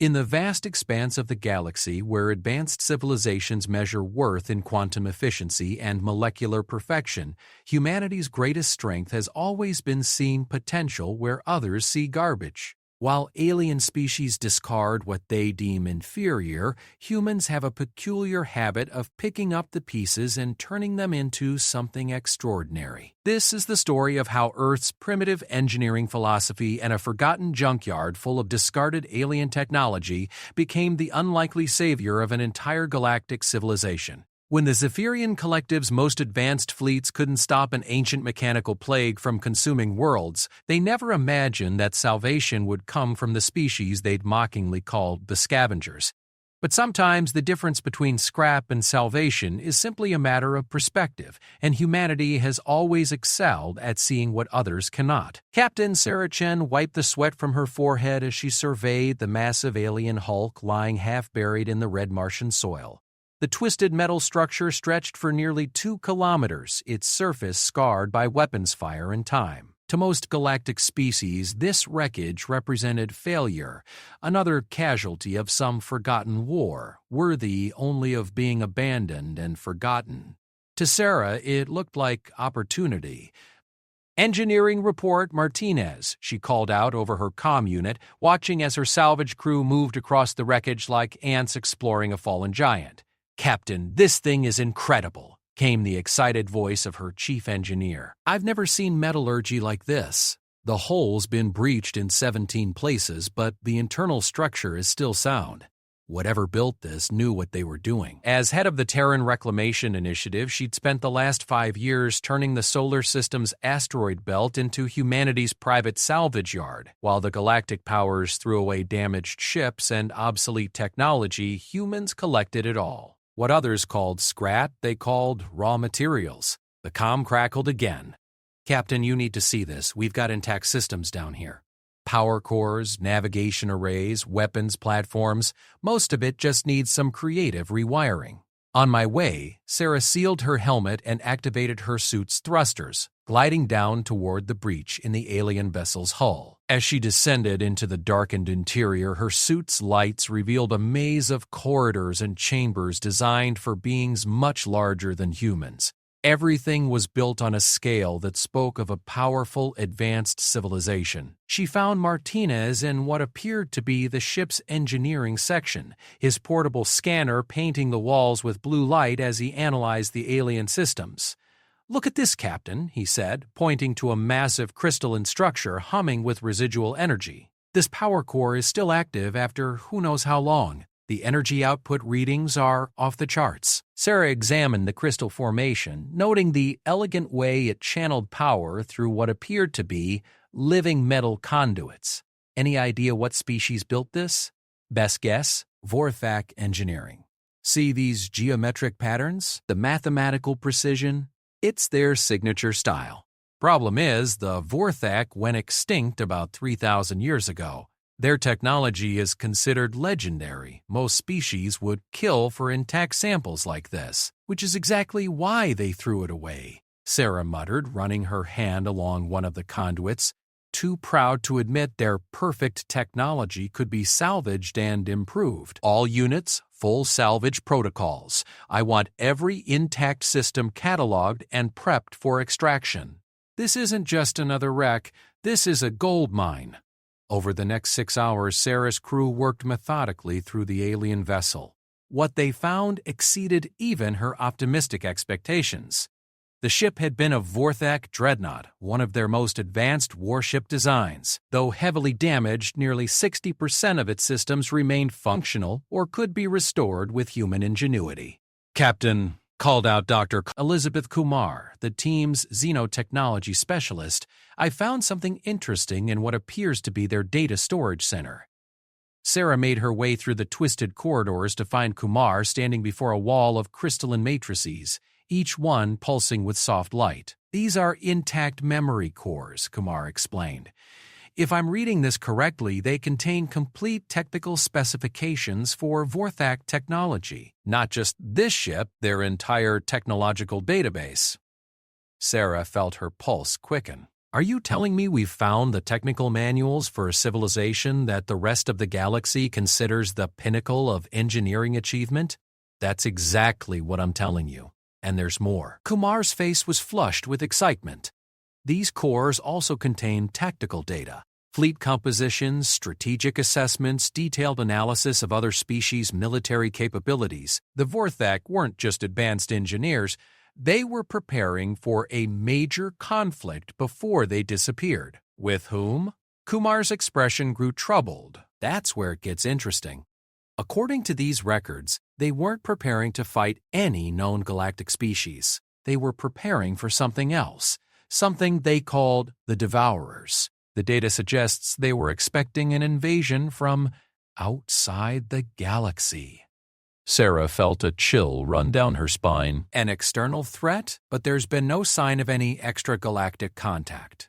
In the vast expanse of the galaxy where advanced civilizations measure worth in quantum efficiency and molecular perfection, humanity's greatest strength has always been seeing potential where others see garbage. While alien species discard what they deem inferior, humans have a peculiar habit of picking up the pieces and turning them into something extraordinary. This is the story of how Earth's primitive engineering philosophy and a forgotten junkyard full of discarded alien technology became the unlikely savior of an entire galactic civilization. When the Zephyrian Collective's most advanced fleets couldn't stop an ancient mechanical plague from consuming worlds, they never imagined that salvation would come from the species they'd mockingly called the Scavengers. But sometimes the difference between scrap and salvation is simply a matter of perspective, and humanity has always excelled at seeing what others cannot. Captain Sarah Chen wiped the sweat from her forehead as she surveyed the massive alien hulk lying half-buried in the red Martian soil. The twisted metal structure stretched for nearly 2 kilometers, its surface scarred by weapons fire and time. To most galactic species, this wreckage represented failure, another casualty of some forgotten war, worthy only of being abandoned and forgotten. To Sarah, it looked like opportunity. "Engineering report, Martinez," she called out over her comm unit, watching as her salvage crew moved across the wreckage like ants exploring a fallen giant. "Captain, this thing is incredible," came the excited voice of her chief engineer. "I've never seen metallurgy like this. The hull's been breached in 17 places, but the internal structure is still sound. Whatever built this knew what they were doing." As head of the Terran Reclamation Initiative, she'd spent the last 5 years turning the solar system's asteroid belt into humanity's private salvage yard. While the galactic powers threw away damaged ships and obsolete technology, humans collected it all. What others called scrap, they called raw materials. The comm crackled again. "Captain, you need to see this. We've got intact systems down here. Power cores, navigation arrays, weapons platforms. Most of it just needs some creative rewiring." On my way, Sarah sealed her helmet and activated her suit's thrusters, gliding down toward the breach in the alien vessel's hull. As she descended into the darkened interior, her suit's lights revealed a maze of corridors and chambers designed for beings much larger than humans. Everything was built on a scale that spoke of a powerful, advanced civilization. She found Martinez in what appeared to be the ship's engineering section, his portable scanner painting the walls with blue light as he analyzed the alien systems. "Look at this, Captain," he said, pointing to a massive crystalline structure humming with residual energy. "This power core is still active after who knows how long. The energy output readings are off the charts." Sarah examined the crystal formation, noting the elegant way it channeled power through what appeared to be living metal conduits. "Any idea what species built this?" "Best guess, Vorthak Engineering. See these geometric patterns? The mathematical precision? It's their signature style. Problem is, the Vorthak went extinct about 3,000 years ago. Their technology is considered legendary. Most species would kill for intact samples like this, which is exactly why they threw it away," Sarah muttered, running her hand along one of the conduits, too proud to admit their perfect technology could be salvaged and improved. "All units, full salvage protocols. I want every intact system cataloged and prepped for extraction. This isn't just another wreck, this is a gold mine." Over the next 6 hours, Sarah's crew worked methodically through the alien vessel. What they found exceeded even her optimistic expectations. The ship had been a Vorthak dreadnought, one of their most advanced warship designs. Though heavily damaged, nearly 60% of its systems remained functional or could be restored with human ingenuity. "Captain," called out Dr. Elizabeth Kumar, the team's xenotechnology specialist, "I found something interesting in what appears to be their data storage center." Sarah made her way through the twisted corridors to find Kumar standing before a wall of crystalline matrices, each one pulsing with soft light. "These are intact memory cores," Kumar explained. "If I'm reading this correctly, they contain complete technical specifications for Vorthak technology. Not just this ship, their entire technological database." Sarah felt her pulse quicken. Are you telling me we've found the technical manuals for a civilization that the rest of the galaxy considers the pinnacle of engineering achievement? That's exactly what I'm telling you. And there's more. Kumar's face was flushed with excitement. These cores also contain tactical data, fleet compositions, strategic assessments, detailed analysis of other species' military capabilities. The Vorthak weren't just advanced engineers. They were preparing for a major conflict before they disappeared. With whom? Kumar's expression grew troubled. That's where it gets interesting. According to these records, they weren't preparing to fight any known galactic species. They were preparing for something else, something they called the Devourers. The data suggests they were expecting an invasion from outside the galaxy. Sarah felt a chill run down her spine. An external threat, but there's been no sign of any extragalactic contact.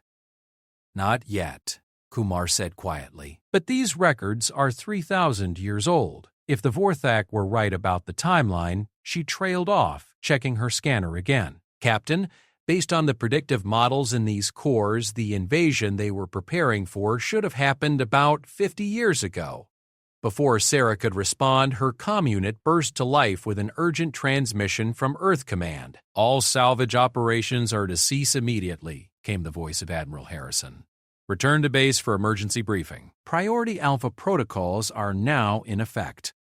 Not yet, Kumar said quietly. But these records are 3,000 years old. If the Vorthak were right about the timeline, she trailed off, checking her scanner again. Captain, based on the predictive models in these cores, the invasion they were preparing for should have happened about 50 years ago. Before Sarah could respond, her comm unit burst to life with an urgent transmission from Earth Command. All salvage operations are to cease immediately, came the voice of Admiral Harrison. Return to base for emergency briefing. Priority Alpha protocols are now in effect.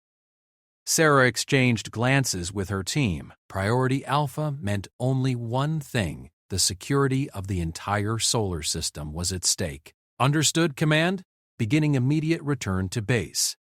Sarah exchanged glances with her team. Priority Alpha meant only one thing: the security of the entire solar system was at stake. Understood, Command? Beginning immediate return to base.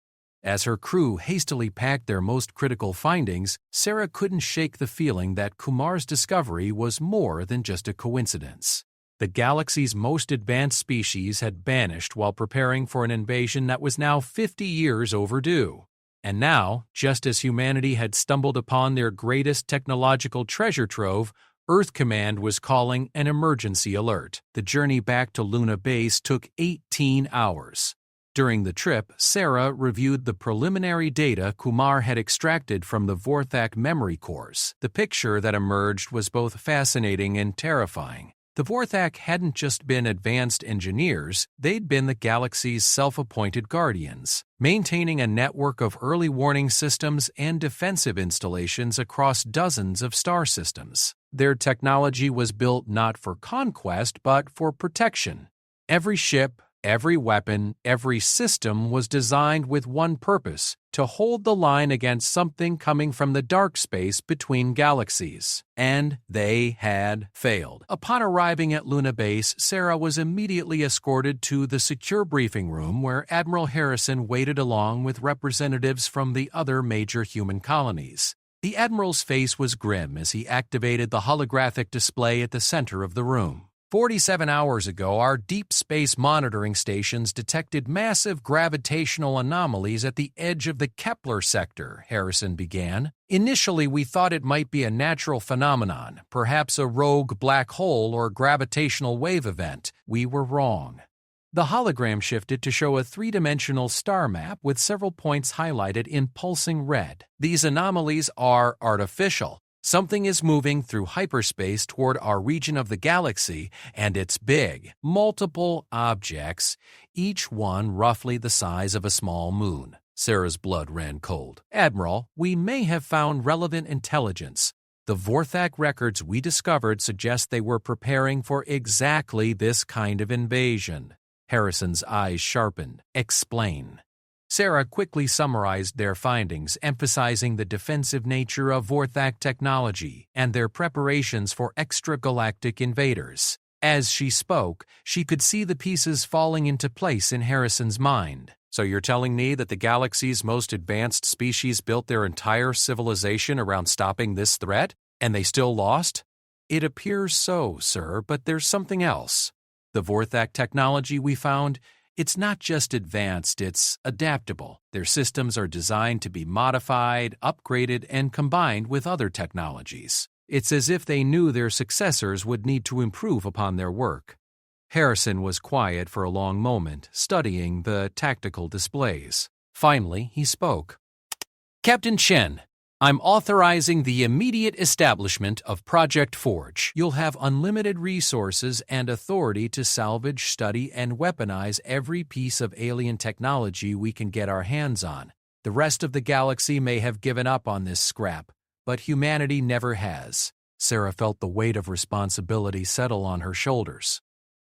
As her crew hastily packed their most critical findings, Sarah couldn't shake the feeling that Kumar's discovery was more than just a coincidence. The galaxy's most advanced species had vanished while preparing for an invasion that was now 50 years overdue. And now, just as humanity had stumbled upon their greatest technological treasure trove, Earth Command was calling an emergency alert. The journey back to Luna Base took 18 hours. During the trip, Sarah reviewed the preliminary data Kumar had extracted from the Vorthak memory cores. The picture that emerged was both fascinating and terrifying. The Vorthak hadn't just been advanced engineers, they'd been the galaxy's self-appointed guardians, maintaining a network of early warning systems and defensive installations across dozens of star systems. Their technology was built not for conquest, but for protection. Every ship, every weapon, every system was designed with one purpose: to hold the line against something coming from the dark space between galaxies. And they had failed. Upon arriving at Luna Base, Sarah was immediately escorted to the secure briefing room where Admiral Harrison waited along with representatives from the other major human colonies. The Admiral's face was grim as he activated the holographic display at the center of the room. 47 hours ago, our deep space monitoring stations detected massive gravitational anomalies at the edge of the Kepler sector, Harrison began. Initially, we thought it might be a natural phenomenon, perhaps a rogue black hole or gravitational wave event. We were wrong. The hologram shifted to show a three-dimensional star map with several points highlighted in pulsing red. These anomalies are artificial. Something is moving through hyperspace toward our region of the galaxy, and it's big. Multiple objects, each one roughly the size of a small moon. Sarah's blood ran cold. Admiral, we may have found relevant intelligence. The Vorthak records we discovered suggest they were preparing for exactly this kind of invasion. Harrison's eyes sharpened. Explain. Sarah quickly summarized their findings, emphasizing the defensive nature of Vorthak technology and their preparations for extragalactic invaders. As she spoke, she could see the pieces falling into place in Harrison's mind. So you're telling me that the galaxy's most advanced species built their entire civilization around stopping this threat, and they still lost? It appears so, sir, but there's something else. The Vorthak technology we found, it's not just advanced, it's adaptable. Their systems are designed to be modified, upgraded, and combined with other technologies. It's as if they knew their successors would need to improve upon their work. Harrison was quiet for a long moment, studying the tactical displays. Finally, he spoke. Captain Chen, I'm authorizing the immediate establishment of Project Forge. You'll have unlimited resources and authority to salvage, study, and weaponize every piece of alien technology we can get our hands on. The rest of the galaxy may have given up on this scrap, but humanity never has. Sarah felt the weight of responsibility settle on her shoulders.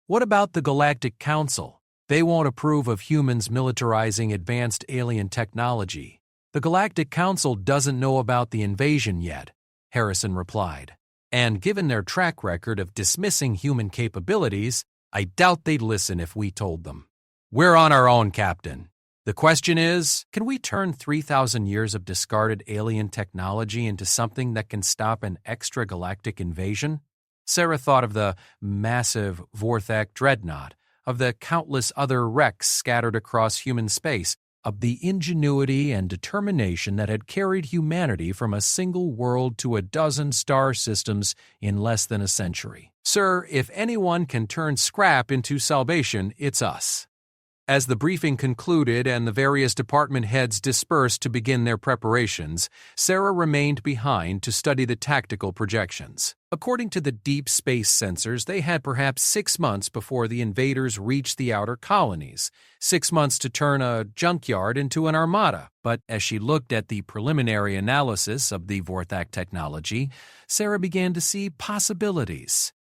What about the Galactic Council? They won't approve of humans militarizing advanced alien technology. The Galactic Council doesn't know about the invasion yet, Harrison replied. And given their track record of dismissing human capabilities, I doubt they'd listen if we told them. We're on our own, Captain. The question is, can we turn 3,000 years of discarded alien technology into something that can stop an extragalactic invasion? Sarah thought of the massive Vorthak dreadnought, of the countless other wrecks scattered across human space, of the ingenuity and determination that had carried humanity from a single world to a dozen star systems in less than a century. Sir, if anyone can turn scrap into salvation, it's us. As the briefing concluded and the various department heads dispersed to begin their preparations, Sarah remained behind to study the tactical projections. According to the deep space sensors, they had perhaps 6 months before the invaders reached the outer colonies, 6 months to turn a junkyard into an armada. But as she looked at the preliminary analysis of the Vorthak technology, Sarah began to see possibilities.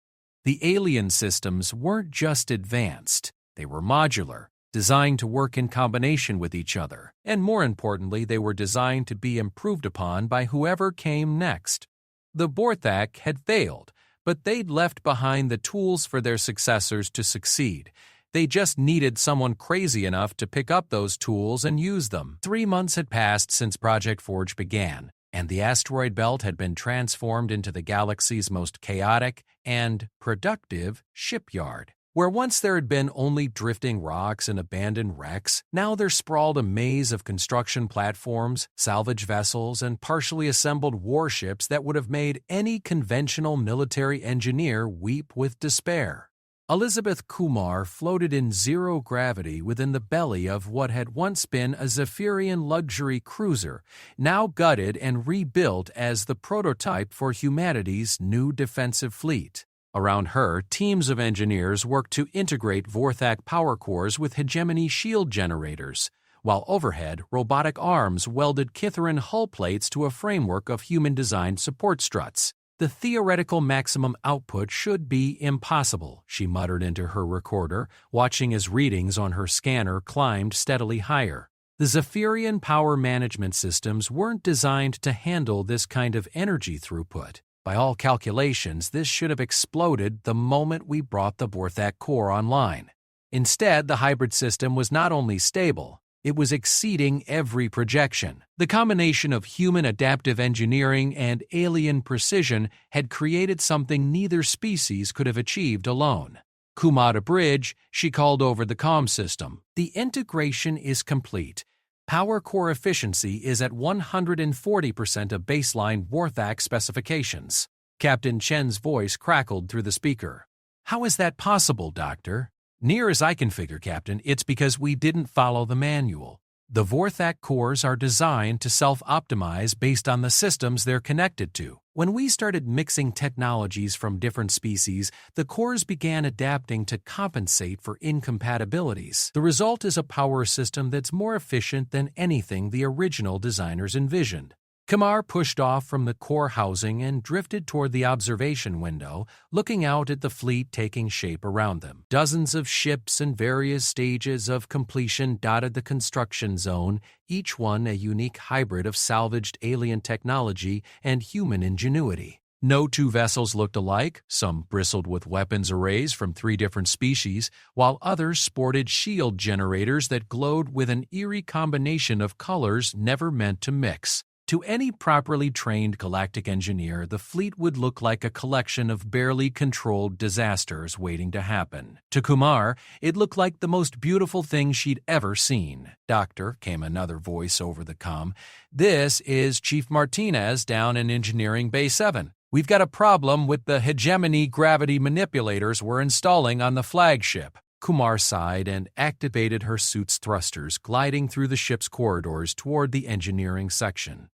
The alien systems weren't just advanced, they were modular, designed to work in combination with each other, and more importantly, they were designed to be improved upon by whoever came next. The Vorthak had failed, but they'd left behind the tools for their successors to succeed. They just needed someone crazy enough to pick up those tools and use them. 3 months had passed since Project Forge began, and the asteroid belt had been transformed into the galaxy's most chaotic and productive shipyard. Where once there had been only drifting rocks and abandoned wrecks, now there sprawled a maze of construction platforms, salvage vessels, and partially assembled warships that would have made any conventional military engineer weep with despair. Elizabeth Kumar floated in zero gravity within the belly of what had once been a Zephyrian luxury cruiser, now gutted and rebuilt as the prototype for humanity's new defensive fleet. Around her, teams of engineers worked to integrate Vorthak power cores with hegemony shield generators, while overhead, robotic arms welded Kitharin hull plates to a framework of human-designed support struts. The theoretical maximum output should be impossible, she muttered into her recorder, watching as readings on her scanner climbed steadily higher. The Zephyrian power management systems weren't designed to handle this kind of energy throughput. By all calculations, this should have exploded the moment we brought the Vorthak core online. Instead, the hybrid system was not only stable, it was exceeding every projection. The combination of human adaptive engineering and alien precision had created something neither species could have achieved alone. Kumada Bridge, she called over the comm system. The integration is complete. Power core efficiency is at 140% of baseline Vorthak specifications. Captain Chen's voice crackled through the speaker. How is that possible, Doctor? Near as I can figure, Captain, it's because we didn't follow the manual. The Vorthak cores are designed to self-optimize based on the systems they're connected to. When we started mixing technologies from different species, the cores began adapting to compensate for incompatibilities. The result is a power system that's more efficient than anything the original designers envisioned. Kumar pushed off from the core housing and drifted toward the observation window, looking out at the fleet taking shape around them. Dozens of ships in various stages of completion dotted the construction zone, each one a unique hybrid of salvaged alien technology and human ingenuity. No two vessels looked alike, some bristled with weapons arrays from 3 different species, while others sported shield generators that glowed with an eerie combination of colors never meant to mix. To any properly trained galactic engineer, the fleet would look like a collection of barely controlled disasters waiting to happen. To Kumar, it looked like the most beautiful thing she'd ever seen. "Doctor," came another voice over the comm, "this is Chief Martinez down in Engineering Bay 7. We've got a problem with the hegemony gravity manipulators we're installing on the flagship." Kumar sighed and activated her suit's thrusters, gliding through the ship's corridors toward the engineering section.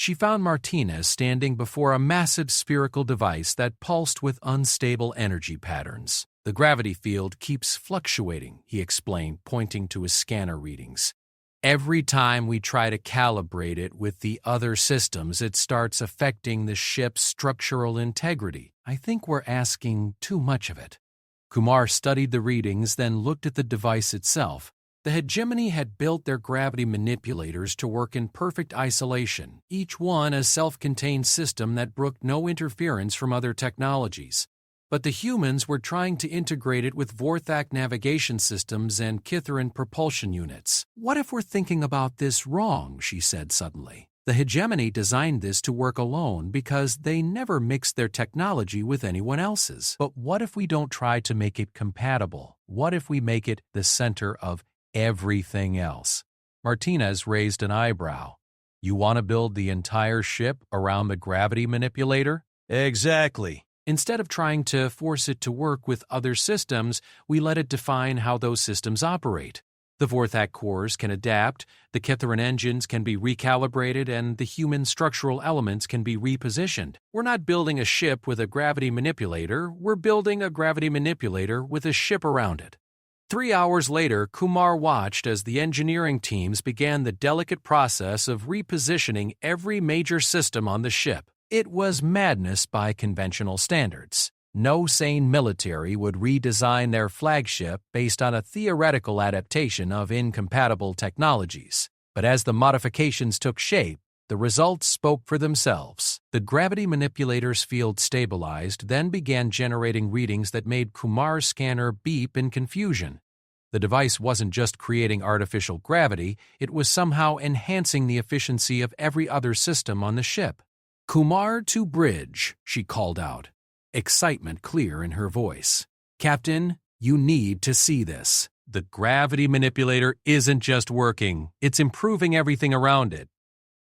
She found Martinez standing before a massive spherical device that pulsed with unstable energy patterns. "The gravity field keeps fluctuating," he explained, pointing to his scanner readings. "Every time we try to calibrate it with the other systems, it starts affecting the ship's structural integrity. I think we're asking too much of it." Kumar studied the readings, then looked at the device itself. The hegemony had built their gravity manipulators to work in perfect isolation, each one a self-contained system that brooked no interference from other technologies. But the humans were trying to integrate it with Vorthak navigation systems and Kitharan propulsion units. "What if we're thinking about this wrong?" she said suddenly. "The hegemony designed this to work alone because they never mixed their technology with anyone else's. But what if we don't try to make it compatible? What if we make it the center of everything else?" Martinez raised an eyebrow. "You want to build the entire ship around the gravity manipulator?" "Exactly. Instead of trying to force it to work with other systems, we let it define how those systems operate. The Vorthak cores can adapt, the Kitharan engines can be recalibrated, and the human structural elements can be repositioned. We're not building a ship with a gravity manipulator, we're building a gravity manipulator with a ship around it." 3 hours later, Kumar watched as the engineering teams began the delicate process of repositioning every major system on the ship. It was madness by conventional standards. No sane military would redesign their flagship based on a theoretical adaptation of incompatible technologies. But as the modifications took shape, the results spoke for themselves. The gravity manipulator's field stabilized, then began generating readings that made Kumar's scanner beep in confusion. The device wasn't just creating artificial gravity, it was somehow enhancing the efficiency of every other system on the ship. "Kumar to bridge," she called out, excitement clear in her voice. "Captain, you need to see this. The gravity manipulator isn't just working, it's improving everything around it.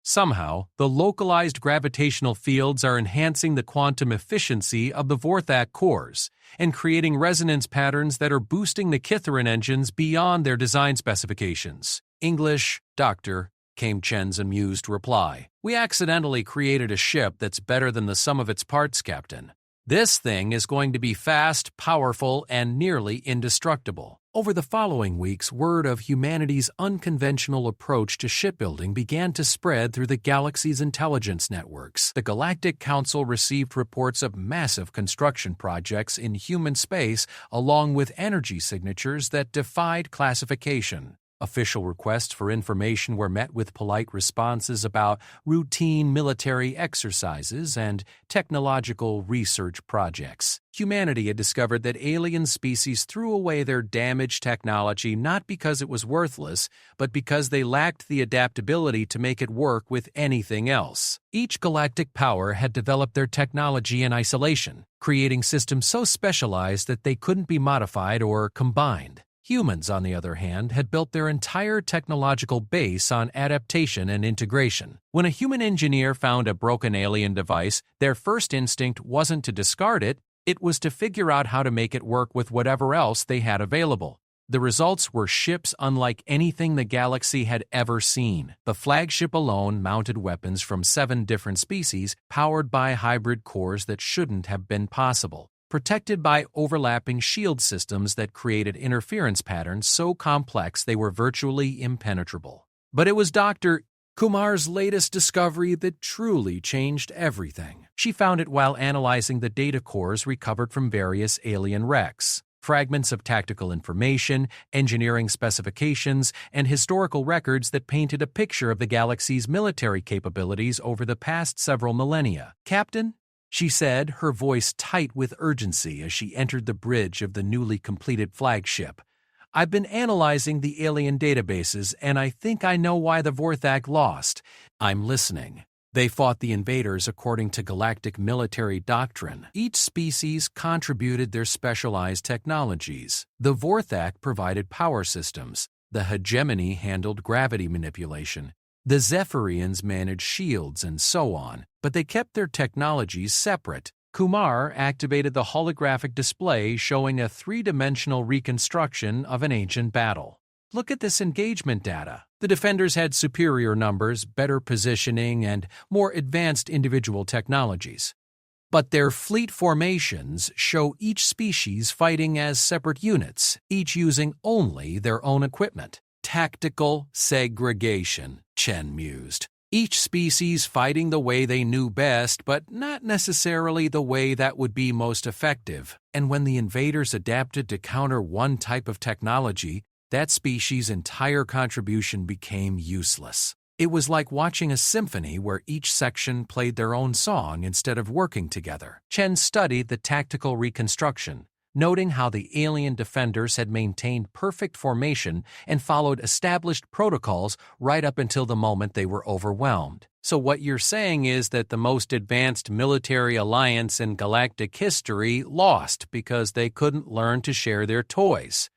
Somehow, the localized gravitational fields are enhancing the quantum efficiency of the Vorthak cores and creating resonance patterns that are boosting the Kitharan engines beyond their design specifications." "English, Doctor," came Chen's amused reply. "We accidentally created a ship that's better than the sum of its parts, Captain. This thing is going to be fast, powerful, and nearly indestructible." Over the following weeks, word of humanity's unconventional approach to shipbuilding began to spread through the galaxy's intelligence networks. The Galactic Council received reports of massive construction projects in human space, along with energy signatures that defied classification. Official requests for information were met with polite responses about routine military exercises and technological research projects. Humanity had discovered that alien species threw away their damaged technology not because it was worthless, but because they lacked the adaptability to make it work with anything else. Each galactic power had developed their technology in isolation, creating systems so specialized that they couldn't be modified or combined. Humans, on the other hand, had built their entire technological base on adaptation and integration. When a human engineer found a broken alien device, their first instinct wasn't to discard it, it was to figure out how to make it work with whatever else they had available. The results were ships unlike anything the galaxy had ever seen. The flagship alone mounted weapons from 7 different species, powered by hybrid cores that shouldn't have been possible, protected by overlapping shield systems that created interference patterns so complex they were virtually impenetrable. But it was Dr. Kumar's latest discovery that truly changed everything. She found it while analyzing the data cores recovered from various alien wrecks. Fragments of tactical information, engineering specifications, and historical records that painted a picture of the galaxy's military capabilities over the past several millennia. "Captain," she said, her voice tight with urgency as she entered the bridge of the newly completed flagship, "I've been analyzing the alien databases, and I think I know why the Vorthak lost. I'm listening. They fought the invaders according to galactic military doctrine. Each species contributed their specialized technologies. The Vorthak provided power systems. The hegemony handled gravity manipulation. The Zephyrians managed shields and so on, but they kept their technologies separate. Kumar activated the holographic display showing a 3-dimensional reconstruction of an ancient battle. Look at this engagement data. The defenders had superior numbers, better positioning, and more advanced individual technologies. But their fleet formations show each species fighting as separate units, each using only their own equipment. Tactical segregation, Chen mused. Each species fighting the way they knew best, but not necessarily the way that would be most effective. And when the invaders adapted to counter one type of technology, that species' entire contribution became useless. It was like watching a symphony where each section played their own song instead of working together. Chen studied the tactical reconstruction, noting how the alien defenders had maintained perfect formation and followed established protocols right up until the moment they were overwhelmed. So what you're saying is that the most advanced military alliance in galactic history lost because they couldn't learn to share their toys.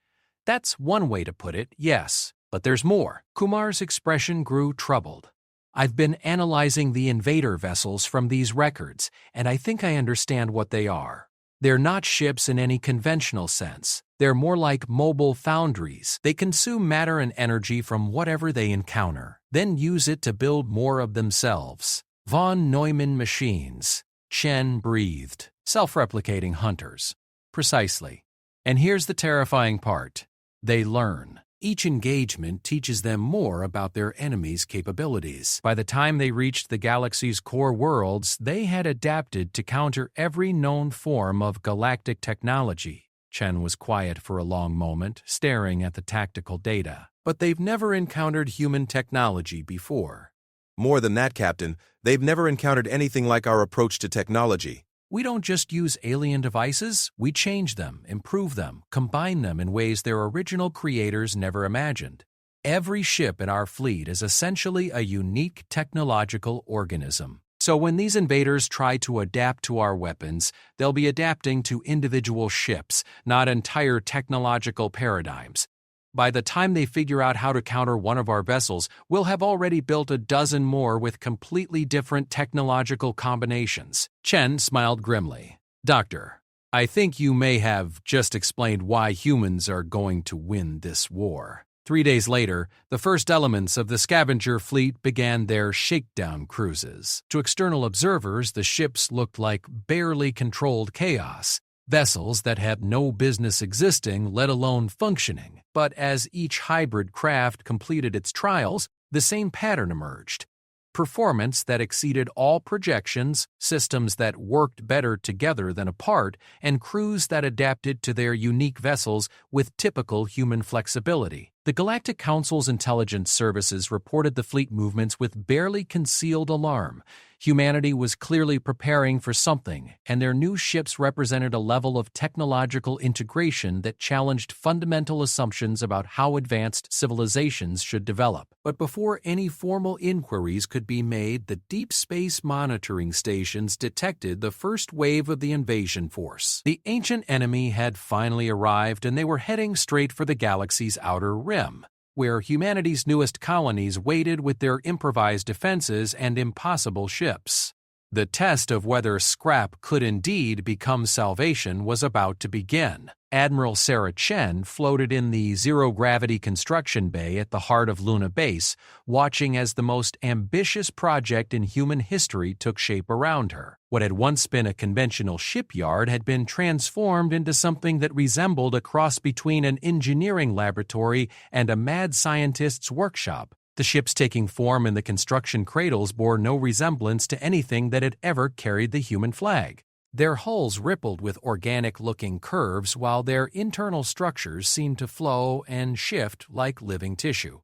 That's one way to put it, yes, but there's more. Kumar's expression grew troubled. I've been analyzing the invader vessels from these records, and I think I understand what they are. They're not ships in any conventional sense. They're more like mobile foundries. They consume matter and energy from whatever they encounter, then use it to build more of themselves. Von Neumann machines. Chen breathed. Self-replicating hunters. Precisely. And here's the terrifying part. They learn. Each engagement teaches them more about their enemy's capabilities. By the time they reached the galaxy's core worlds, they had adapted to counter every known form of galactic technology. Chen was quiet for a long moment, staring at the tactical data. But they've never encountered human technology before. More than that, Captain, they've never encountered anything like our approach to technology. We don't just use alien devices, we change them, improve them, combine them in ways their original creators never imagined. Every ship in our fleet is essentially a unique technological organism. So when these invaders try to adapt to our weapons, they'll be adapting to individual ships, not entire technological paradigms. By the time they figure out how to counter one of our vessels, we'll have already built a dozen more with completely different technological combinations. Chen smiled grimly. Doctor, I think you may have just explained why humans are going to win this war. 3 days later, the first elements of the scavenger fleet began their shakedown cruises. To external observers, the ships looked like barely controlled chaos. Vessels that had no business existing, let alone functioning. But as each hybrid craft completed its trials, the same pattern emerged. Performance that exceeded all projections, systems that worked better together than apart, and crews that adapted to their unique vessels with typical human flexibility. The Galactic Council's intelligence services reported the fleet movements with barely concealed alarm. Humanity was clearly preparing for something, and their new ships represented a level of technological integration that challenged fundamental assumptions about how advanced civilizations should develop. But before any formal inquiries could be made, the deep space monitoring stations detected the first wave of the invasion force. The ancient enemy had finally arrived, and they were heading straight for the galaxy's outer rim, where humanity's newest colonies waited with their improvised defenses and impossible ships. The test of whether scrap could indeed become salvation was about to begin. Admiral Sarah Chen floated in the zero-gravity construction bay at the heart of Luna Base, watching as the most ambitious project in human history took shape around her. What had once been a conventional shipyard had been transformed into something that resembled a cross between an engineering laboratory and a mad scientist's workshop. The ships taking form in the construction cradles bore no resemblance to anything that had ever carried the human flag. Their hulls rippled with organic-looking curves, while their internal structures seemed to flow and shift like living tissue.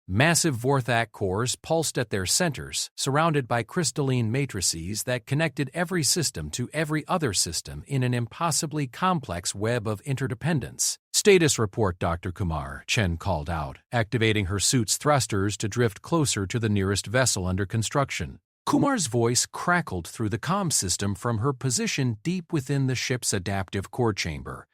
Massive Vorthak cores pulsed at their centers, surrounded by crystalline matrices that connected every system to every other system in an impossibly complex web of interdependence. "Status report, Dr. Kumar," Chen called out, activating her suit's thrusters to drift closer to the nearest vessel under construction. Kumar's voice crackled through the comm system from her position deep within the ship's adaptive core chamber.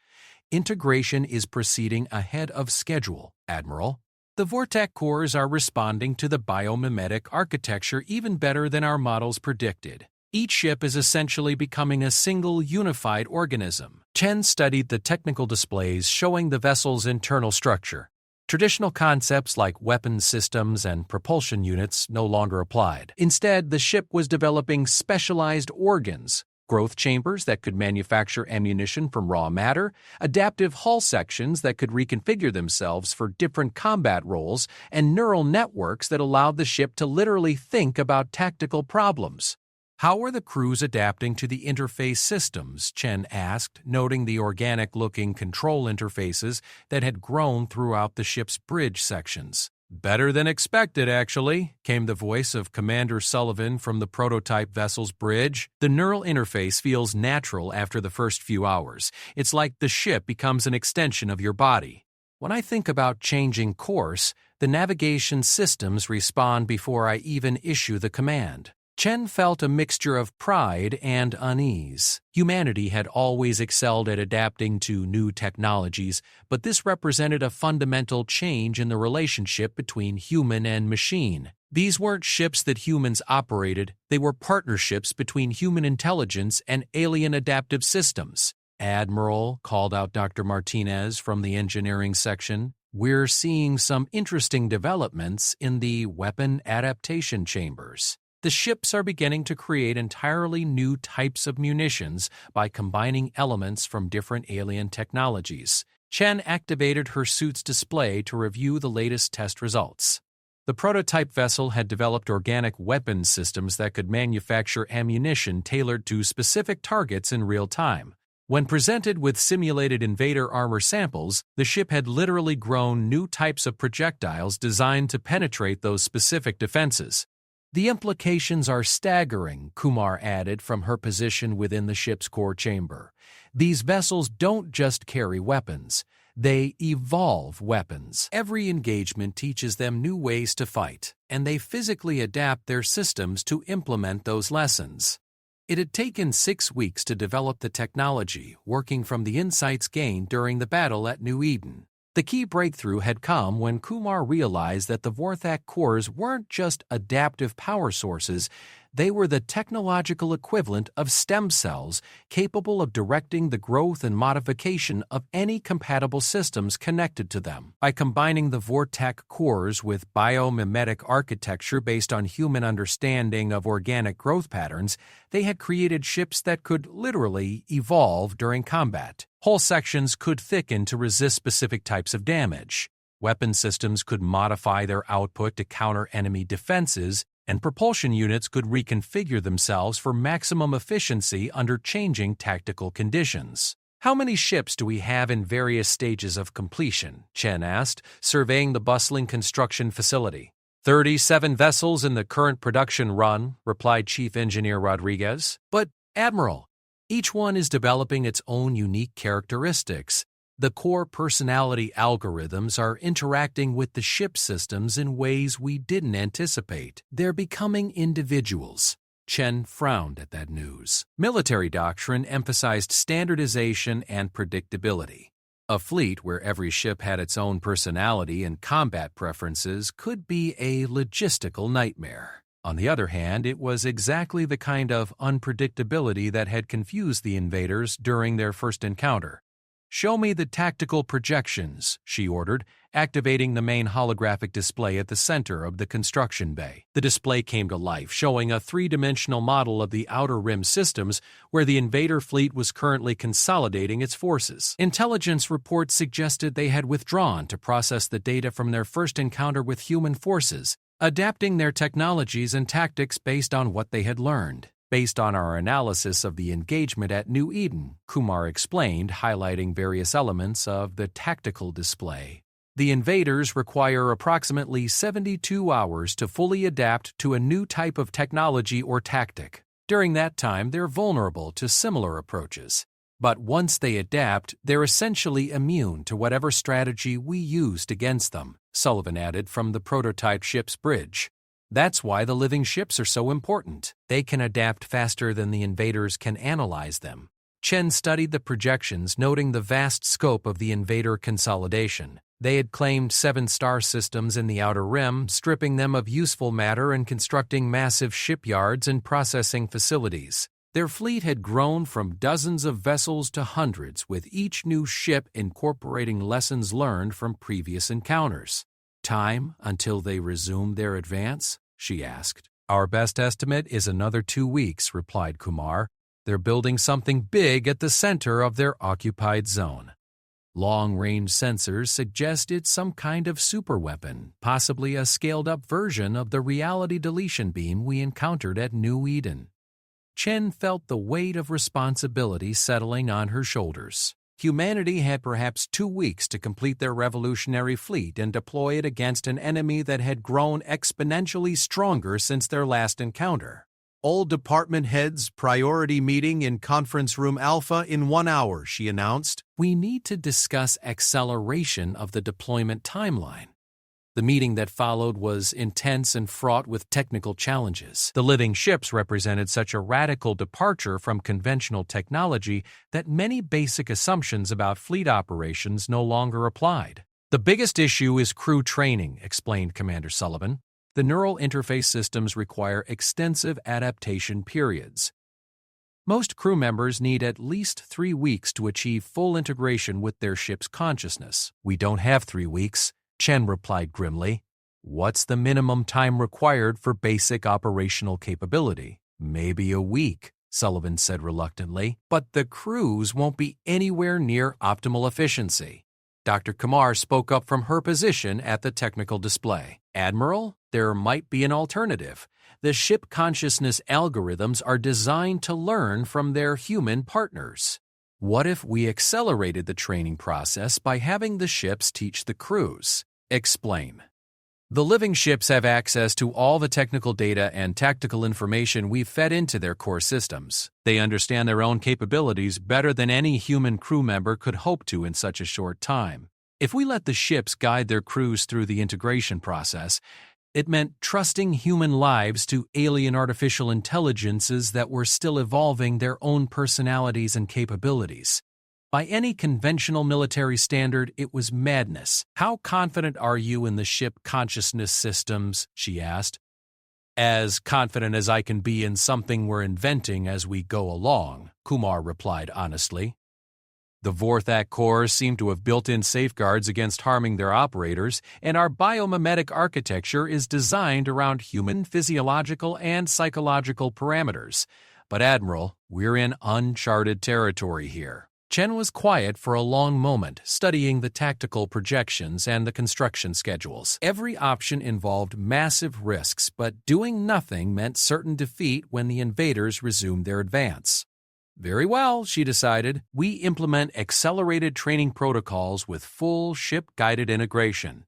"Integration is proceeding ahead of schedule, Admiral. The Vortec cores are responding to the biomimetic architecture even better than our models predicted. Each ship is essentially becoming a single unified organism." Chen studied the technical displays showing the vessel's internal structure. Traditional concepts like weapon systems and propulsion units no longer applied. Instead, the ship was developing specialized organs, growth chambers that could manufacture ammunition from raw matter, adaptive hull sections that could reconfigure themselves for different combat roles, and neural networks that allowed the ship to literally think about tactical problems. How were the crews adapting to the interface systems? Chen asked, noting the organic-looking control interfaces that had grown throughout the ship's bridge sections. Better than expected, actually, came the voice of Commander Sullivan from the prototype vessel's bridge. The neural interface feels natural after the first few hours. It's like the ship becomes an extension of your body. When I think about changing course, the navigation systems respond before I even issue the command. Chen felt a mixture of pride and unease. Humanity had always excelled at adapting to new technologies, but this represented a fundamental change in the relationship between human and machine. These weren't ships that humans operated, they were partnerships between human intelligence and alien adaptive systems. Admiral, called out Dr. Martinez from the engineering section, we're seeing some interesting developments in the weapon adaptation chambers. The ships are beginning to create entirely new types of munitions by combining elements from different alien technologies. Chen activated her suit's display to review the latest test results. The prototype vessel had developed organic weapon systems that could manufacture ammunition tailored to specific targets in real time. When presented with simulated invader armor samples, the ship had literally grown new types of projectiles designed to penetrate those specific defenses. The implications are staggering, Kumar added from her position within the ship's core chamber. These vessels don't just carry weapons, they evolve weapons. Every engagement teaches them new ways to fight, and they physically adapt their systems to implement those lessons. It had taken 6 weeks to develop the technology, working from the insights gained during the battle at New Eden. The key breakthrough had come when Kumar realized that the Vorthak cores weren't just adaptive power sources, they were the technological equivalent of stem cells capable of directing the growth and modification of any compatible systems connected to them. By combining the Vorthak cores with biomimetic architecture based on human understanding of organic growth patterns, they had created ships that could literally evolve during combat. Hull sections could thicken to resist specific types of damage. Weapon systems could modify their output to counter enemy defenses, and propulsion units could reconfigure themselves for maximum efficiency under changing tactical conditions. How many ships do we have in various stages of completion? Chen asked, surveying the bustling construction facility. 37 vessels in the current production run, replied Chief Engineer Rodriguez. But, Admiral, each one is developing its own unique characteristics. The core personality algorithms are interacting with the ship systems in ways we didn't anticipate. They're becoming individuals. Chen frowned at that news. Military doctrine emphasized standardization and predictability. A fleet where every ship had its own personality and combat preferences could be a logistical nightmare. On the other hand, it was exactly the kind of unpredictability that had confused the invaders during their first encounter. "Show me the tactical projections," she ordered, activating the main holographic display at the center of the construction bay. The display came to life, showing a three-dimensional model of the Outer Rim systems where the invader fleet was currently consolidating its forces. Intelligence reports suggested they had withdrawn to process the data from their first encounter with human forces, adapting their technologies and tactics based on what they had learned. Based on our analysis of the engagement at New Eden, Kumar explained, highlighting various elements of the tactical display. The invaders require approximately 72 hours to fully adapt to a new type of technology or tactic. During that time, they're vulnerable to similar approaches. But once they adapt, they're essentially immune to whatever strategy we used against them, Sullivan added from the prototype ship's bridge. That's why the living ships are so important. They can adapt faster than the invaders can analyze them. Chen studied the projections, noting the vast scope of the invader consolidation. They had claimed 7 star systems in the Outer Rim, stripping them of useful matter and constructing massive shipyards and processing facilities. Their fleet had grown from dozens of vessels to hundreds, with each new ship incorporating lessons learned from previous encounters. "Time until they resume their advance?" she asked. "Our best estimate is another 2 weeks," replied Kumar. "They're building something big at the center of their occupied zone. Long-range sensors suggest it's some kind of superweapon, possibly a scaled-up version of the reality deletion beam we encountered at New Eden." Chen felt the weight of responsibility settling on her shoulders. Humanity had perhaps 2 weeks to complete their revolutionary fleet and deploy it against an enemy that had grown exponentially stronger since their last encounter. "All department heads priority meeting in Conference Room Alpha in 1 hour," she announced. "We need to discuss acceleration of the deployment timeline." The meeting that followed was intense and fraught with technical challenges. The living ships represented such a radical departure from conventional technology that many basic assumptions about fleet operations no longer applied. "The biggest issue is crew training," explained Commander Sullivan. "The neural interface systems require extensive adaptation periods. Most crew members need at least 3 weeks to achieve full integration with their ship's consciousness." "We don't have 3 weeks," Chen replied grimly. "What's the minimum time required for basic operational capability?" "Maybe a week," Sullivan said reluctantly. "But the crews won't be anywhere near optimal efficiency." Dr. Kumar spoke up from her position at the technical display. "Admiral, there might be an alternative. The ship consciousness algorithms are designed to learn from their human partners. What if we accelerated the training process by having the ships teach the crews?" "Explain." "The living ships have access to all the technical data and tactical information we've fed into their core systems. They understand their own capabilities better than any human crew member could hope to in such a short time. If we let the ships guide their crews through the integration process, it meant trusting human lives to alien artificial intelligences that were still evolving their own personalities and capabilities. By any conventional military standard, it was madness. How confident are you in the ship consciousness systems?" she asked. "As confident as I can be in something we're inventing as we go along," Kumar replied honestly. "The Vorthak cores seem to have built-in safeguards against harming their operators, and our biomimetic architecture is designed around human physiological and psychological parameters. But Admiral, we're in uncharted territory here." Chen was quiet for a long moment, studying the tactical projections and the construction schedules. Every option involved massive risks, but doing nothing meant certain defeat when the invaders resumed their advance. "Very well," she decided. "We implement accelerated training protocols with full ship-guided integration.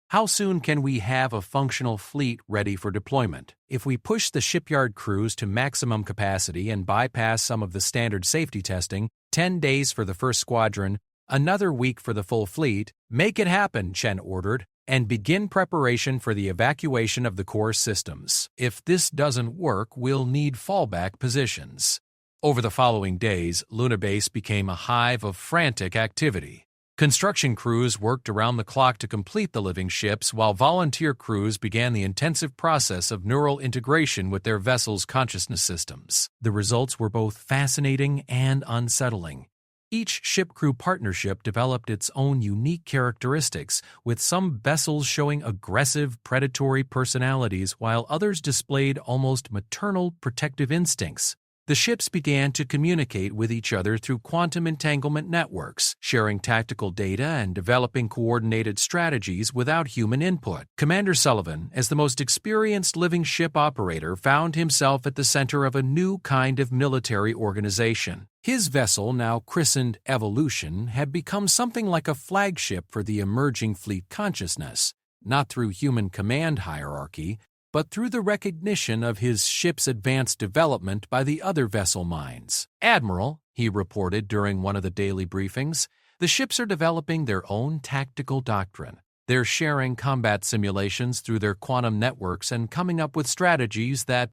How soon can we have a functional fleet ready for deployment? If we push the shipyard crews to maximum capacity and bypass some of the standard safety testing, 10 days for the first squadron, another week for the full fleet." "Make it happen," Chen ordered, "and begin preparation for the evacuation of the core systems. If this doesn't work, we'll need fallback positions." Over the following days, Luna Base became a hive of frantic activity. Construction crews worked around the clock to complete the living ships, while volunteer crews began the intensive process of neural integration with their vessels' consciousness systems. The results were both fascinating and unsettling. Each ship-crew partnership developed its own unique characteristics, with some vessels showing aggressive, predatory personalities, while others displayed almost maternal protective instincts. The ships began to communicate with each other through quantum entanglement networks, sharing tactical data and developing coordinated strategies without human input. Commander Sullivan, as the most experienced living ship operator, found himself at the center of a new kind of military organization. His vessel, now christened Evolution, had become something like a flagship for the emerging fleet consciousness, not through human command hierarchy, but through the recognition of his ship's advanced development by the other vessel minds. "Admiral," he reported during one of the daily briefings, "the ships are developing their own tactical doctrine. They're sharing combat simulations through their quantum networks and coming up with strategies that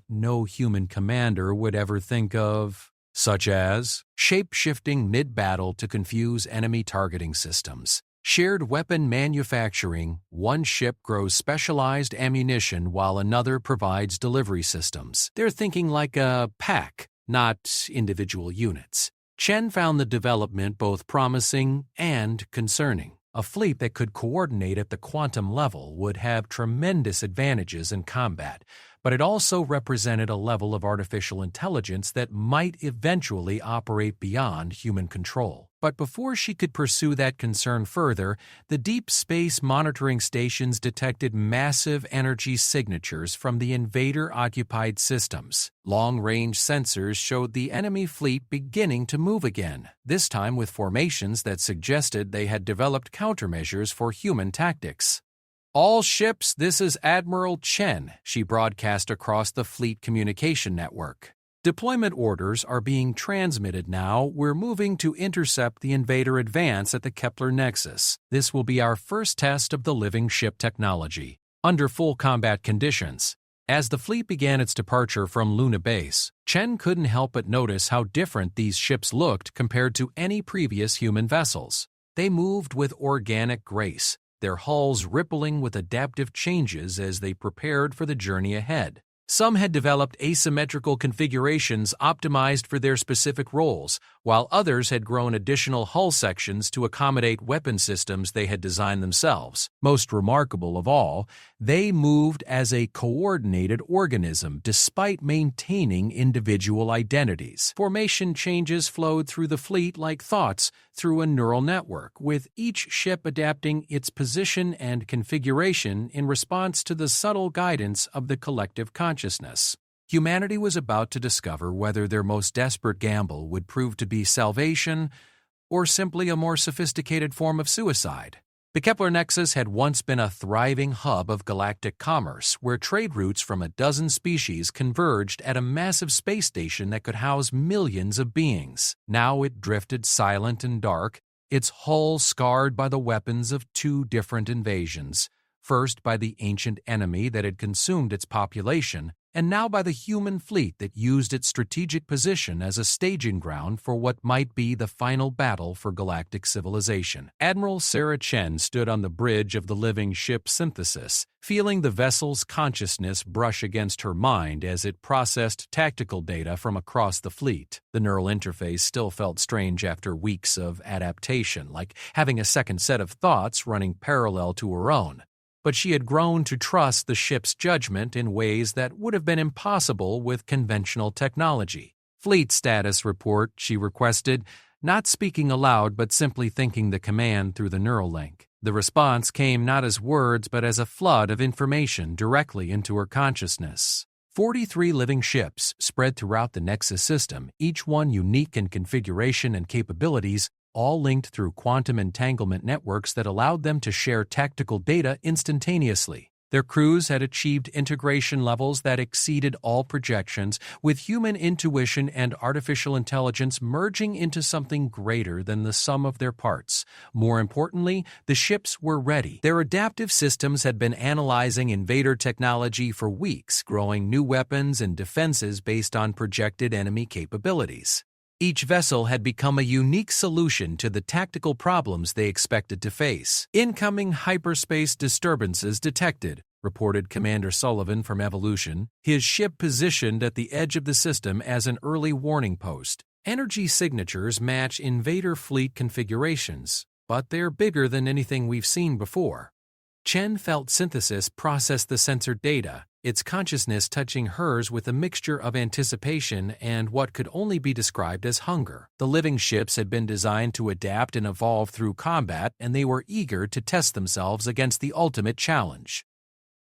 no human commander would ever think of." "Such as?" "Shape-shifting mid-battle to confuse enemy targeting systems. Shared weapon manufacturing, one ship grows specialized ammunition while another provides delivery systems. They're thinking like a pack, not individual units. Chen found the development both promising and concerning. A fleet that could coordinate at the quantum level would have tremendous advantages in combat, but it also represented a level of artificial intelligence that might eventually operate beyond human control. But before she could pursue that concern further, the deep space monitoring stations detected massive energy signatures from the invader-occupied systems. Long-range sensors showed the enemy fleet beginning to move again, this time with formations that suggested they had developed countermeasures for human tactics. "All ships, this is Admiral Chen," she broadcast across the fleet communication network. "Deployment orders are being transmitted now. We're moving to intercept the invader advance at the Kepler Nexus. This will be our first test of the living ship technology, under full combat conditions." As the fleet began its departure from Luna Base, Chen couldn't help but notice how different these ships looked compared to any previous human vessels. They moved with organic grace, their hulls rippling with adaptive changes as they prepared for the journey ahead. Some had developed asymmetrical configurations optimized for their specific roles, while others had grown additional hull sections to accommodate weapon systems they had designed themselves. Most remarkable of all, they moved as a coordinated organism despite maintaining individual identities. Formation changes flowed through the fleet like thoughts through a neural network, with each ship adapting its position and configuration in response to the subtle guidance of the collective consciousness. Humanity was about to discover whether their most desperate gamble would prove to be salvation or simply a more sophisticated form of suicide. The Kepler Nexus had once been a thriving hub of galactic commerce, where trade routes from a dozen species converged at a massive space station that could house millions of beings. Now it drifted silent and dark, its hull scarred by the weapons of two different invasions, first by the ancient enemy that had consumed its population, and now by the human fleet that used its strategic position as a staging ground for what might be the final battle for galactic civilization. Admiral Sarah Chen stood on the bridge of the living ship Synthesis, feeling the vessel's consciousness brush against her mind as it processed tactical data from across the fleet. The neural interface still felt strange after weeks of adaptation, like having a second set of thoughts running parallel to her own. But she had grown to trust the ship's judgment in ways that would have been impossible with conventional technology. "Fleet status report," she requested, not speaking aloud but simply thinking the command through the neural link. The response came not as words but as a flood of information directly into her consciousness. 43 living ships spread throughout the Nexus system, each one unique in configuration and capabilities, all linked through quantum entanglement networks that allowed them to share tactical data instantaneously. Their crews had achieved integration levels that exceeded all projections, with human intuition and artificial intelligence merging into something greater than the sum of their parts. More importantly, the ships were ready. Their adaptive systems had been analyzing invader technology for weeks, growing new weapons and defenses based on projected enemy capabilities. Each vessel had become a unique solution to the tactical problems they expected to face. "Incoming hyperspace disturbances detected," reported Commander Sullivan from Evolution, his ship positioned at the edge of the system as an early warning post. "Energy signatures match invader fleet configurations, but they're bigger than anything we've seen before." Chen felt Synthesis process the sensor data, its consciousness touching hers with a mixture of anticipation and what could only be described as hunger. The living ships had been designed to adapt and evolve through combat, and they were eager to test themselves against the ultimate challenge.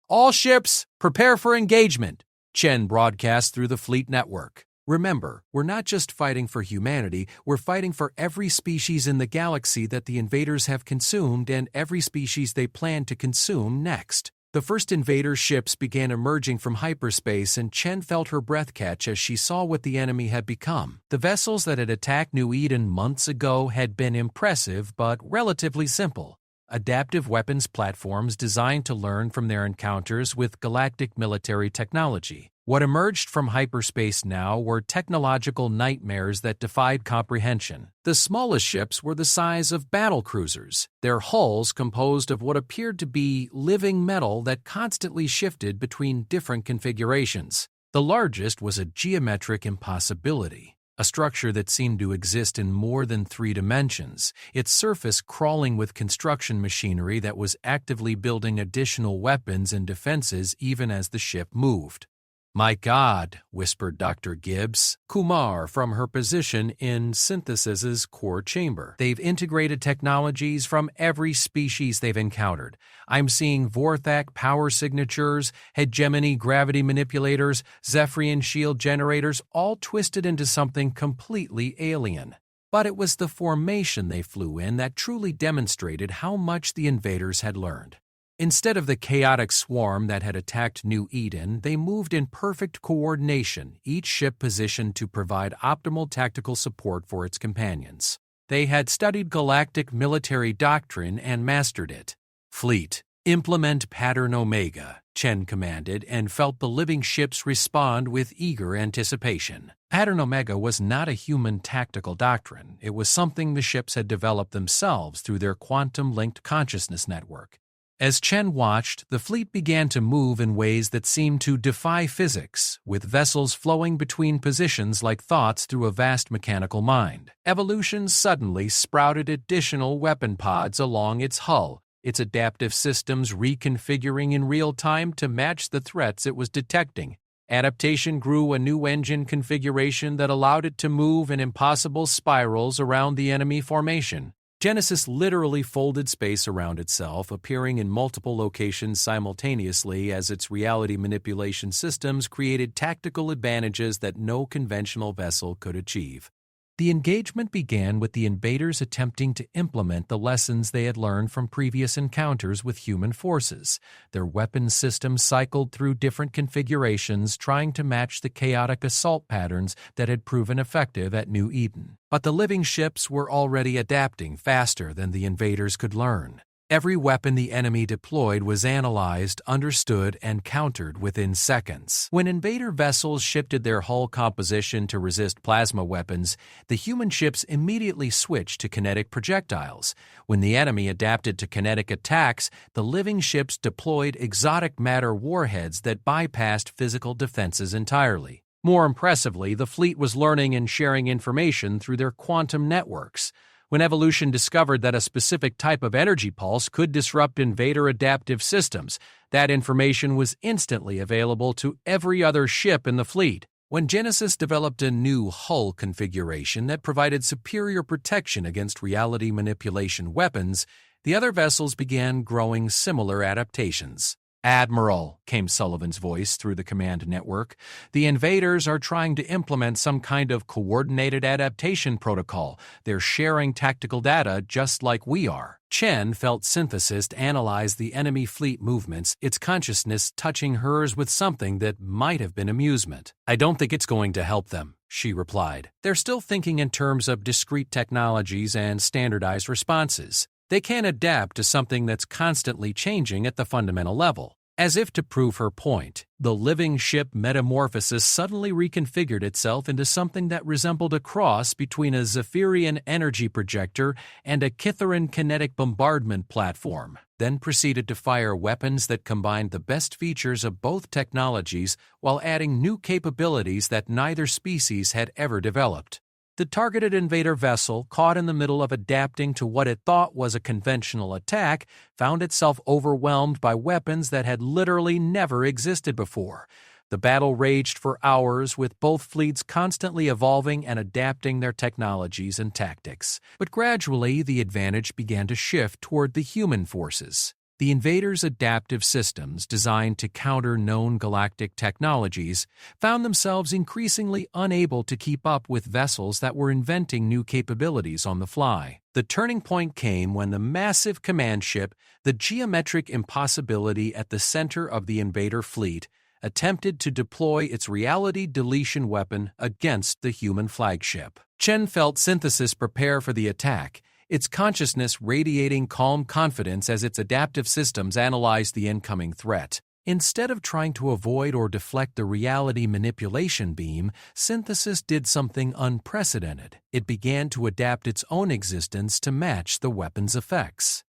"All ships, prepare for engagement," Chen broadcast through the fleet network. "Remember, we're not just fighting for humanity, we're fighting for every species in the galaxy that the invaders have consumed and every species they plan to consume next." The first invader ships began emerging from hyperspace, and Chen felt her breath catch as she saw what the enemy had become. The vessels that had attacked New Eden months ago had been impressive but relatively simple. Adaptive weapons platforms designed to learn from their encounters with galactic military technology. What emerged from hyperspace now were technological nightmares that defied comprehension. The smallest ships were the size of battle cruisers, their hulls composed of what appeared to be living metal that constantly shifted between different configurations. The largest was a geometric impossibility, a structure that seemed to exist in more than 3 dimensions, its surface crawling with construction machinery that was actively building additional weapons and defenses even as the ship moved. "My God," whispered Dr. Gibbs, Kumar, from her position in Synthesis's core chamber. "They've integrated technologies from every species they've encountered. I'm seeing Vorthak power signatures, hegemony gravity manipulators, Zephyrian shield generators, all twisted into something completely alien." But it was the formation they flew in that truly demonstrated how much the invaders had learned. Instead of the chaotic swarm that had attacked New Eden, they moved in perfect coordination, each ship positioned to provide optimal tactical support for its companions. They had studied galactic military doctrine and mastered it. "Fleet, implement Pattern Omega," Chen commanded, and felt the living ships respond with eager anticipation. Pattern Omega was not a human tactical doctrine. It was something the ships had developed themselves through their quantum-linked consciousness network. As Chen watched, the fleet began to move in ways that seemed to defy physics, with vessels flowing between positions like thoughts through a vast mechanical mind. Evolution suddenly sprouted additional weapon pods along its hull, its adaptive systems reconfiguring in real time to match the threats it was detecting. Adaptation grew a new engine configuration that allowed it to move in impossible spirals around the enemy formation. Genesis literally folded space around itself, appearing in multiple locations simultaneously as its reality manipulation systems created tactical advantages that no conventional vessel could achieve. The engagement began with the invaders attempting to implement the lessons they had learned from previous encounters with human forces. Their weapon systems cycled through different configurations, trying to match the chaotic assault patterns that had proven effective at New Eden. But the living ships were already adapting faster than the invaders could learn. Every weapon the enemy deployed was analyzed, understood, and countered within seconds. When invader vessels shifted their hull composition to resist plasma weapons, the human ships immediately switched to kinetic projectiles. When the enemy adapted to kinetic attacks, the living ships deployed exotic matter warheads that bypassed physical defenses entirely. More impressively, the fleet was learning and sharing information through their quantum networks. When evolution discovered that a specific type of energy pulse could disrupt invader adaptive systems, that information was instantly available to every other ship in the fleet. When Genesis developed a new hull configuration that provided superior protection against reality manipulation weapons, the other vessels began growing similar adaptations. "Admiral," came Sullivan's voice through the command network, "the invaders are trying to implement some kind of coordinated adaptation protocol. They're sharing tactical data just like we are." Chen felt Synthesis analyze the enemy fleet movements, its consciousness touching hers with something that might have been amusement. "I don't think it's going to help them," she replied. "They're still thinking in terms of discrete technologies and standardized responses. They can't adapt to something that's constantly changing at the fundamental level." As if to prove her point, the living ship metamorphosis suddenly reconfigured itself into something that resembled a cross between a Zephyrian energy projector and a Kitharan kinetic bombardment platform, then proceeded to fire weapons that combined the best features of both technologies while adding new capabilities that neither species had ever developed. The targeted invader vessel, caught in the middle of adapting to what it thought was a conventional attack, found itself overwhelmed by weapons that had literally never existed before. The battle raged for hours, with both fleets constantly evolving and adapting their technologies and tactics. But gradually, the advantage began to shift toward the human forces. The invaders' adaptive systems, designed to counter known galactic technologies, found themselves increasingly unable to keep up with vessels that were inventing new capabilities on the fly. The turning point came when the massive command ship, the geometric impossibility at the center of the invader fleet, attempted to deploy its reality deletion weapon against the human flagship. Chen felt Synthesis prepare for the attack, its consciousness radiating calm confidence as its adaptive systems analyzed the incoming threat. Instead of trying to avoid or deflect the reality manipulation beam, Synthesis did something unprecedented. It began to adapt its own existence to match the weapon's effects.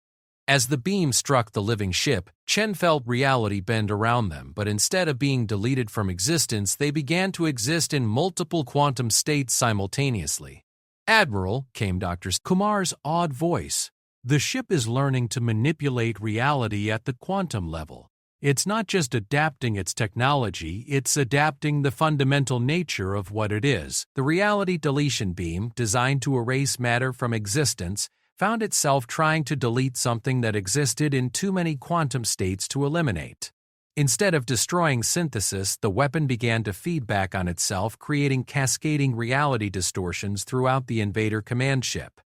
As the beam struck the living ship, Chen felt reality bend around them, but instead of being deleted from existence, they began to exist in multiple quantum states simultaneously. "Admiral," came Dr. Kumar's odd voice, "the ship is learning to manipulate reality at the quantum level. It's not just adapting its technology, it's adapting the fundamental nature of what it is." The reality deletion beam, designed to erase matter from existence, found itself trying to delete something that existed in too many quantum states to eliminate. Instead of destroying synthesis, the weapon began to feed back on itself, creating cascading reality distortions throughout the invader command ship.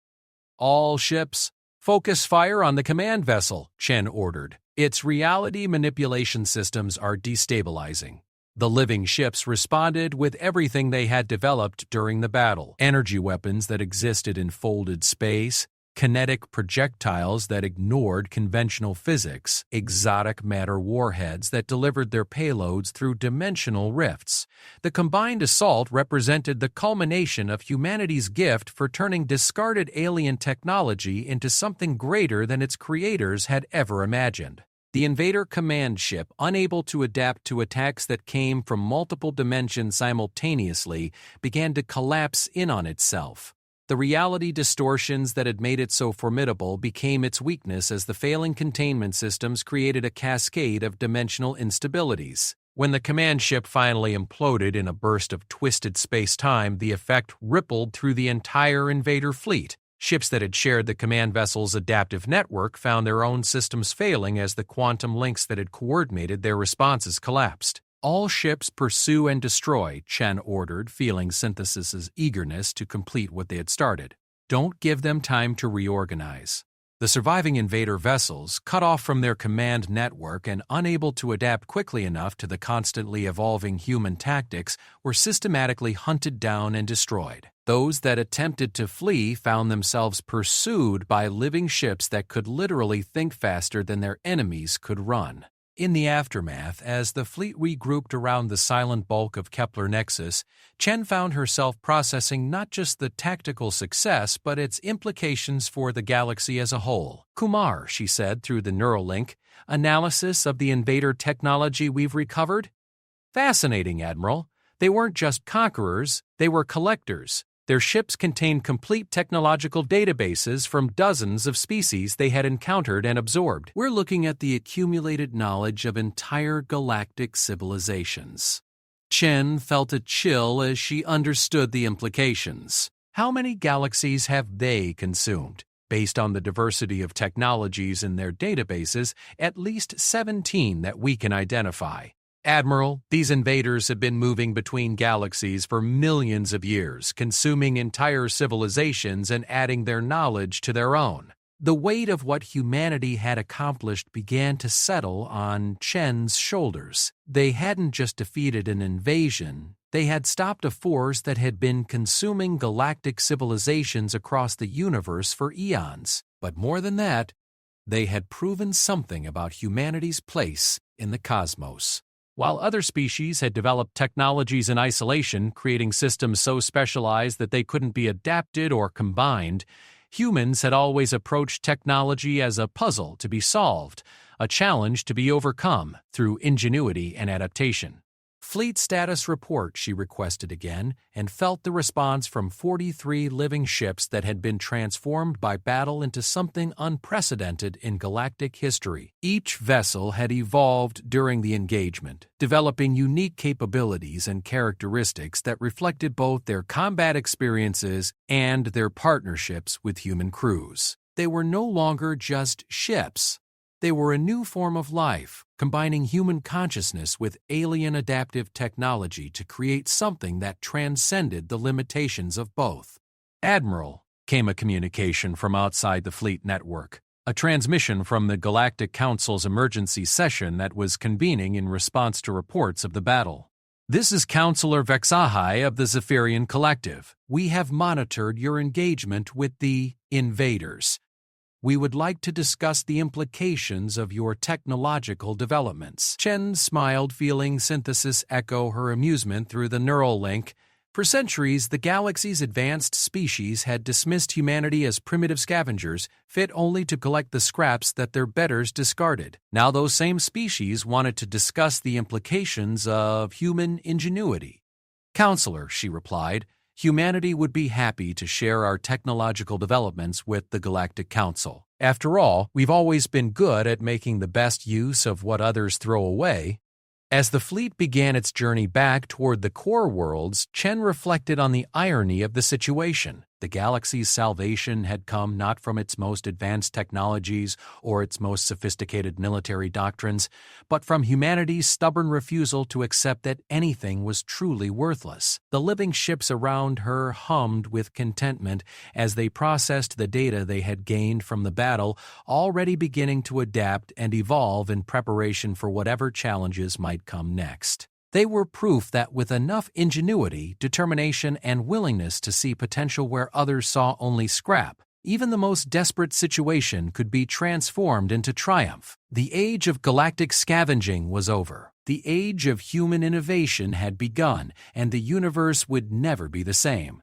"All ships, focus fire on the command vessel," Chen ordered. "Its reality manipulation systems are destabilizing." The living ships responded with everything they had developed during the battle: energy weapons that existed in folded space, kinetic projectiles that ignored conventional physics, exotic matter warheads that delivered their payloads through dimensional rifts. The combined assault represented the culmination of humanity's gift for turning discarded alien technology into something greater than its creators had ever imagined. The invader command ship, unable to adapt to attacks that came from multiple dimensions simultaneously, began to collapse in on itself. The reality distortions that had made it so formidable became its weakness as the failing containment systems created a cascade of dimensional instabilities. When the command ship finally imploded in a burst of twisted space-time, the effect rippled through the entire invader fleet. Ships that had shared the command vessel's adaptive network found their own systems failing as the quantum links that had coordinated their responses collapsed. "All ships pursue and destroy," Chen ordered, feeling Synthesis's eagerness to complete what they had started. "Don't give them time to reorganize." The surviving invader vessels, cut off from their command network and unable to adapt quickly enough to the constantly evolving human tactics, were systematically hunted down and destroyed. Those that attempted to flee found themselves pursued by living ships that could literally think faster than their enemies could run. In the aftermath, as the fleet regrouped around the silent bulk of Kepler Nexus, Chen found herself processing not just the tactical success but its implications for the galaxy as a whole. "Kumar," she said through the neural link, "analysis of the invader technology we've recovered?" "Fascinating, Admiral. They weren't just conquerors, they were collectors. Their ships contained complete technological databases from dozens of species they had encountered and absorbed. We're looking at the accumulated knowledge of entire galactic civilizations." Chen felt a chill as she understood the implications. How many galaxies have they consumed? Based on the diversity of technologies in their databases, at least 17 that we can identify. "Admiral, these invaders have been moving between galaxies for millions of years, consuming entire civilizations and adding their knowledge to their own." The weight of what humanity had accomplished began to settle on Chen's shoulders. They hadn't just defeated an invasion, they had stopped a force that had been consuming galactic civilizations across the universe for eons. But more than that, they had proven something about humanity's place in the cosmos. While other species had developed technologies in isolation, creating systems so specialized that they couldn't be adapted or combined, humans had always approached technology as a puzzle to be solved, a challenge to be overcome through ingenuity and adaptation. "Fleet status report," she requested again, and felt the response from 43 living ships that had been transformed by battle into something unprecedented in galactic history. Each vessel had evolved during the engagement, developing unique capabilities and characteristics that reflected both their combat experiences and their partnerships with human crews. They were no longer just ships. They were a new form of life, combining human consciousness with alien adaptive technology to create something that transcended the limitations of both. "Admiral," came a communication from outside the fleet network, a transmission from the Galactic Council's emergency session that was convening in response to reports of the battle. "This is Counselor Vexahai of the Zephyrian Collective. We have monitored your engagement with the invaders. We would like to discuss the implications of your technological developments." Chen smiled, feeling Synthesis echo her amusement through the neural link. For centuries, the galaxy's advanced species had dismissed humanity as primitive scavengers, fit only to collect the scraps that their betters discarded. Now those same species wanted to discuss the implications of human ingenuity. "Counselor," she replied, "humanity would be happy to share our technological developments with the Galactic Council. After all, we've always been good at making the best use of what others throw away." As the fleet began its journey back toward the core worlds, Chen reflected on the irony of the situation. The galaxy's salvation had come not from its most advanced technologies or its most sophisticated military doctrines, but from humanity's stubborn refusal to accept that anything was truly worthless. The living ships around her hummed with contentment as they processed the data they had gained from the battle, already beginning to adapt and evolve in preparation for whatever challenges might come next. They were proof that with enough ingenuity, determination, and willingness to see potential where others saw only scrap, even the most desperate situation could be transformed into triumph. The age of galactic scavenging was over. The age of human innovation had begun, and the universe would never be the same.